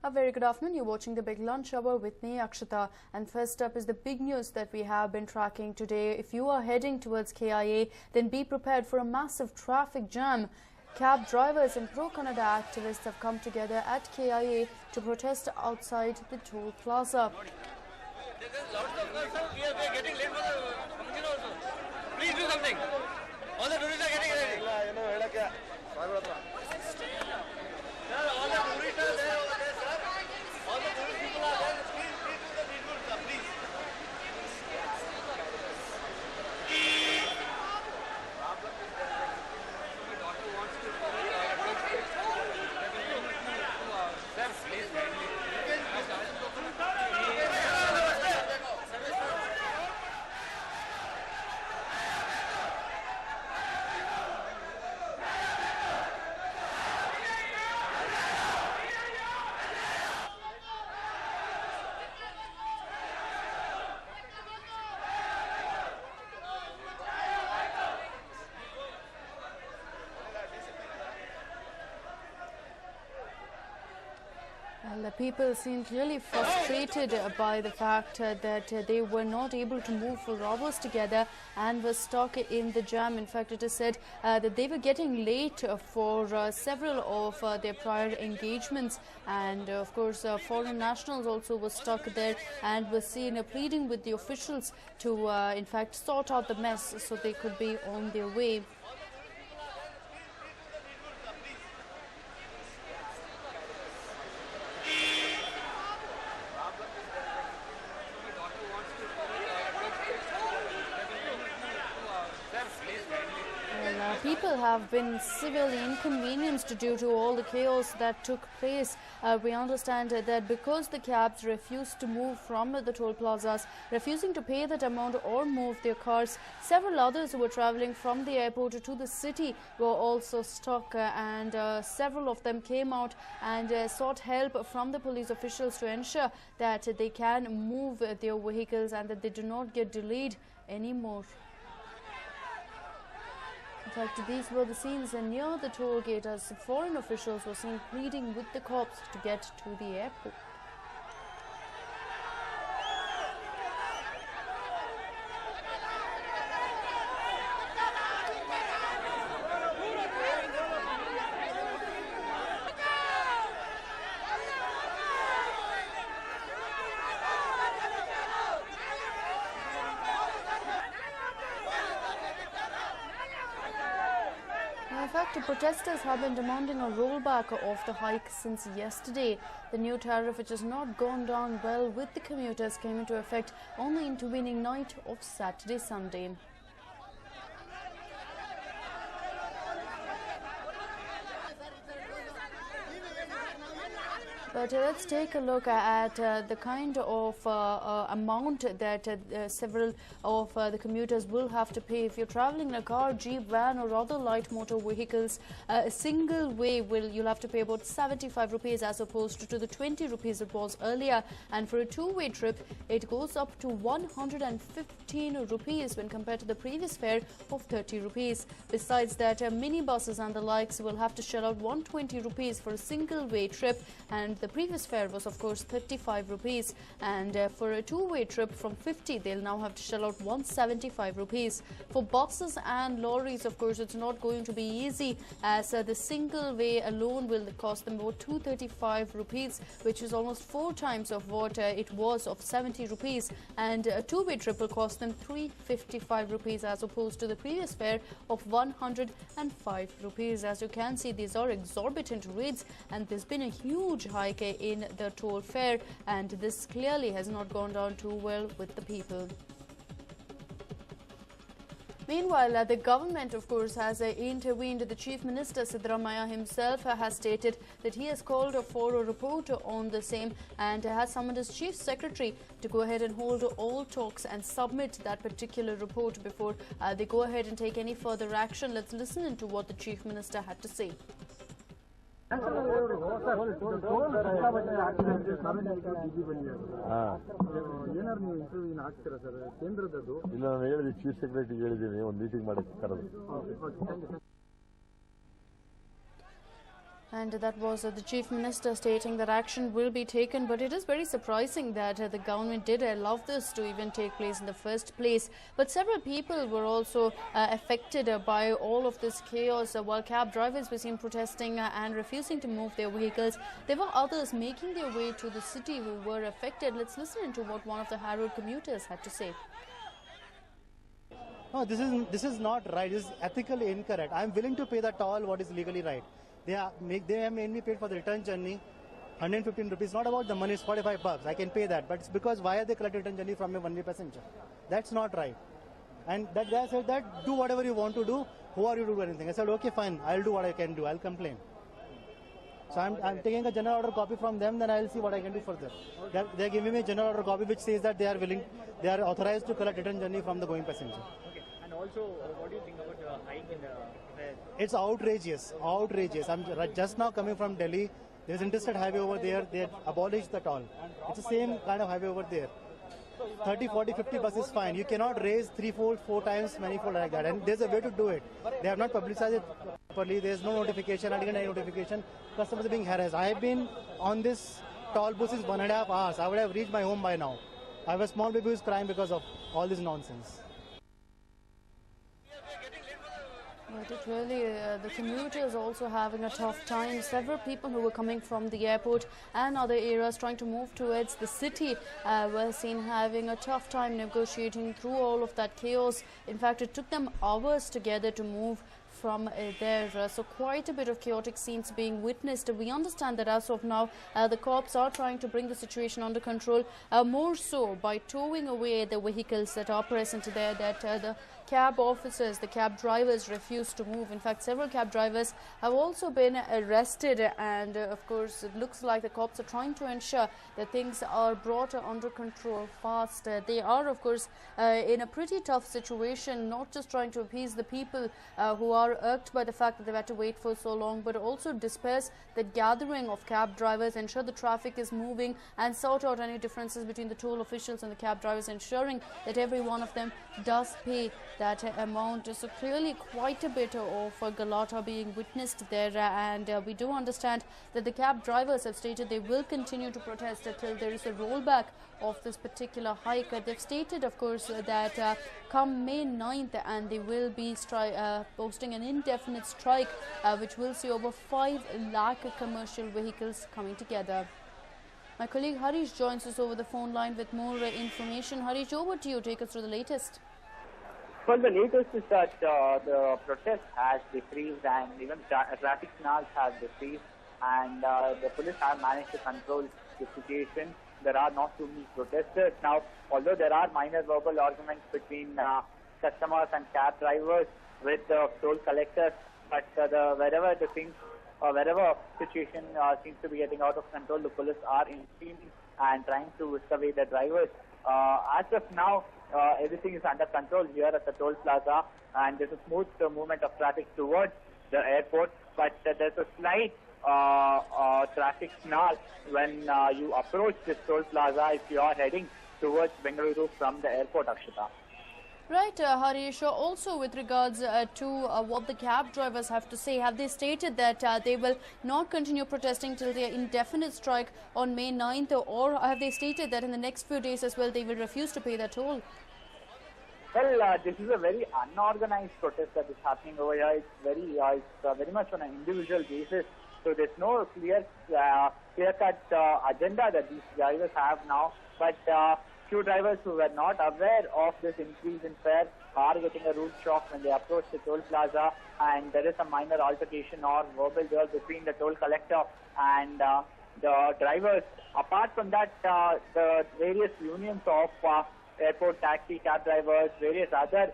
A very good afternoon. You're watching the Big Lunch Hour with me, Akshita. And first up is the big news that we have been tracking today. If you are heading towards KIA, then be prepared for a massive traffic jam. Cab drivers and pro-Kannada activists have come together at KIA to protest outside the toll plaza. We are getting late for the function also. Please do something. All the tourists are getting ready. All the tourists are there over there, sir. All the tourist people are there. Please do the needful, sir. Please. My daughter wants to sir, please kindly. Well, the people seem clearly frustrated by the fact that they were not able to move for hours together and were stuck in the jam. In fact, it is said that they were getting late for several of their prior engagements, and of course foreign nationals also were stuck there and were seen pleading with the officials to in fact sort out the mess so they could be on their way. People have been severely inconvenienced due to all the chaos that took place. We understand that because the cabs refused to move from the toll plazas, refusing to pay that amount or move their cars, several others who were travelling from the airport to the city were also stuck, and several of them came out and sought help from the police officials to ensure that they can move their vehicles and that they do not get delayed anymore. In fact, these were the scenes near the toll gate as foreign officials were seen pleading with the cops to get to the airport. In fact, protesters have been demanding a rollback of the hike since yesterday. The new tariff, which has not gone down well with the commuters, came into effect on the intervening night of Saturday-Sunday. But let's take a look at the kind of amount that several of the commuters will have to pay. If you're traveling in a car, jeep, van or other light motor vehicles, a single way you'll have to pay about 75 rupees as opposed to the 20 rupees it was earlier. And for a two-way trip, it goes up to 115 rupees when compared to the previous fare of 30 rupees. Besides that, minibuses and the likes will have to shell out 120 rupees for a single-way trip, and the previous fare was of course 35 rupees, and for a two-way trip from 50 they'll now have to shell out 175 rupees. For buses and lorries, of course, it's not going to be easy, as the single way alone will cost them about 235 rupees, which is almost 4 times of what it was of 70 rupees, and a two-way trip will cost them 355 rupees as opposed to the previous fare of 105 rupees. As you can see, these are exorbitant rates, and there's been a huge hike in the toll fare, and this clearly has not gone down too well with the people. Meanwhile, the government, of course, has intervened. The Chief Minister, Siddaramaiah himself, has stated that he has called for a report on the same and has summoned his Chief Secretary to go ahead and hold all talks and submit that particular report before they go ahead and take any further action. Let's listen into what the Chief Minister had to say. Chief secretary ಹೇಳಿದ್ದೀನಿ ಒಂದು meeting ಮಾಡಕ್ಕೆ ಕರೆದು And that was the Chief Minister stating that action will be taken. But it is very surprising that the government did allow this to even take place in the first place. But several people were also affected by all of this chaos. While cab drivers were seen protesting and refusing to move their vehicles, there were others making their way to the city who were affected. Let's listen to what one of the harrowed commuters had to say. No, this is not right. This is ethically incorrect. I am willing to pay the toll what is legally right. They have made me pay for the return journey, 115 rupees. Not about the money, it's 45 bucks. I can pay that, but it's because why are they collecting return journey from a one-way passenger? That's not right. And that guy said that do whatever you want to do. Who are you to do anything? I said okay, fine. I'll do what I can do. I'll complain. So I'm taking a general order copy from them. Then I'll see what I can do further. They're giving me a general order copy which says that they are authorized to collect return journey from the going passenger. Also, what do you think about the hike in the fare? It's outrageous, outrageous. I'm just now coming from Delhi. There's interstate highway over there. They abolished the toll. It's the same kind of highway over there. 30, 40, 50 buses fine. You cannot raise 3-4 times manifold like that. And there's a way to do it. They have not publicized it properly. There's no notification. I didn't get any notification. Customers are being harassed. I have been on this toll bus since 1.5 hours. I would have reached my home by now. I have a small baby who's crying because of all this nonsense. But it really, the commuters also having a tough time. Several people who were coming from the airport and other areas trying to move towards the city were seen having a tough time negotiating through all of that chaos. In fact, it took them hours together to move from there. So quite a bit of chaotic scenes being witnessed. We understand that as of now, the cops are trying to bring the situation under control, more so by towing away the vehicles that are present there, that the cab officers, the cab drivers refuse to move. In fact, several cab drivers have also been arrested, and of course it looks like the cops are trying to ensure that things are brought under control fast. They are of course in a pretty tough situation, not just trying to appease the people who are irked by the fact that they've had to wait for so long, but also disperse the gathering of cab drivers, ensure the traffic is moving, and sort out any differences between the toll officials and the cab drivers, ensuring that every one of them does pay that amount. So clearly quite a bit of galata being witnessed there, and we do understand that the cab drivers have stated they will continue to protest until there is a rollback of this particular hike. They've stated of course that come May 9th and they will be posting an indefinite strike which will see over 5 lakh commercial vehicles coming together. My colleague Harish joins us over the phone line with more information. Harish, over to you. Take us through the latest. Well, the latest is that the protest has decreased and even traffic signals have decreased, and the police have managed to control the situation. There are not too many protesters now, although there are minor verbal arguments between customers and cab drivers with the toll collectors, but wherever situation seems to be getting out of control, the police are intervening and trying to whisk away the drivers. As of now, everything is under control here at the toll plaza, and there's a smooth movement of traffic towards the airport, but there's a slight traffic snarl when you approach this toll plaza if you are heading towards Bengaluru from the airport, Akshita. Right, Harish, also with regards to what the cab drivers have to say, have they stated that they will not continue protesting till their indefinite strike on May 9th, or have they stated that in the next few days as well they will refuse to pay their toll? Well, this is a very unorganized protest that is happening over here. It's very much on an individual basis. So there's no clear-cut agenda that these drivers have now. But few drivers who were not aware of this increase in fare are getting a rude shock when they approach the toll plaza, and there is a minor altercation or verbal duel between the toll collector and the drivers. Apart from that, the various unions of airport taxi cab drivers, various other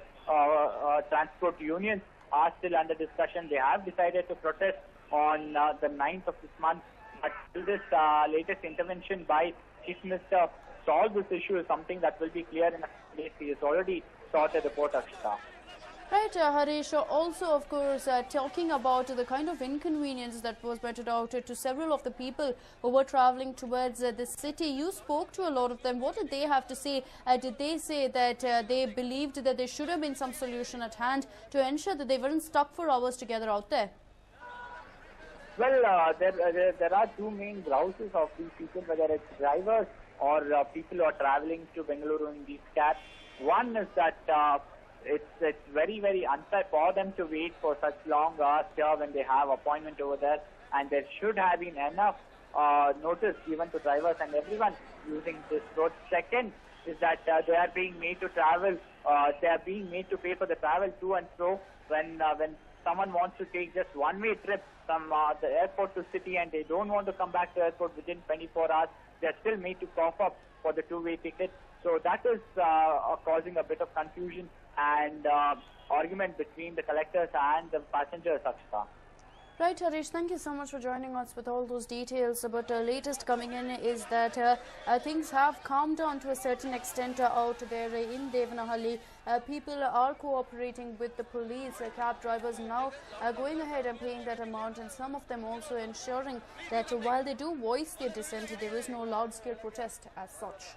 transport unions are still under discussion. They have decided to protest on the 9th of this month, but till this latest intervention by Chief Minister solve this issue is something that will be clear in a few days. He has already sorted the report, Akshita. Right, Harish, also of course talking about the kind of inconvenience that was meted out to several of the people who were travelling towards the city. You spoke to a lot of them. What did they have to say? Did they say that they believed that there should have been some solution at hand to ensure that they weren't stuck for hours together out there? Well, there are two main grouses of these people, whether it's drivers or people who are traveling to Bengaluru in these cabs. One is that it's very, very unfair for them to wait for such long hours here when they have appointment over there, and there should have been enough notice given to drivers and everyone using this road. Second is that they are being made to travel, they are being made to pay for the travel to and fro when someone wants to take just one-way trip from the airport to city and they don't want to come back to airport within 24 hours, they're still made to cough up for the two-way ticket. So that is causing a bit of confusion and argument between the collectors and the passengers, Akshita. Right, Harish, thank you so much for joining us with all those details. But latest coming in is that things have calmed down to a certain extent out there in Devanahalli. People are cooperating with the police. Cab drivers now going ahead and paying that amount, and some of them also ensuring that while they do voice their dissent, there is no loud-scale protest as such.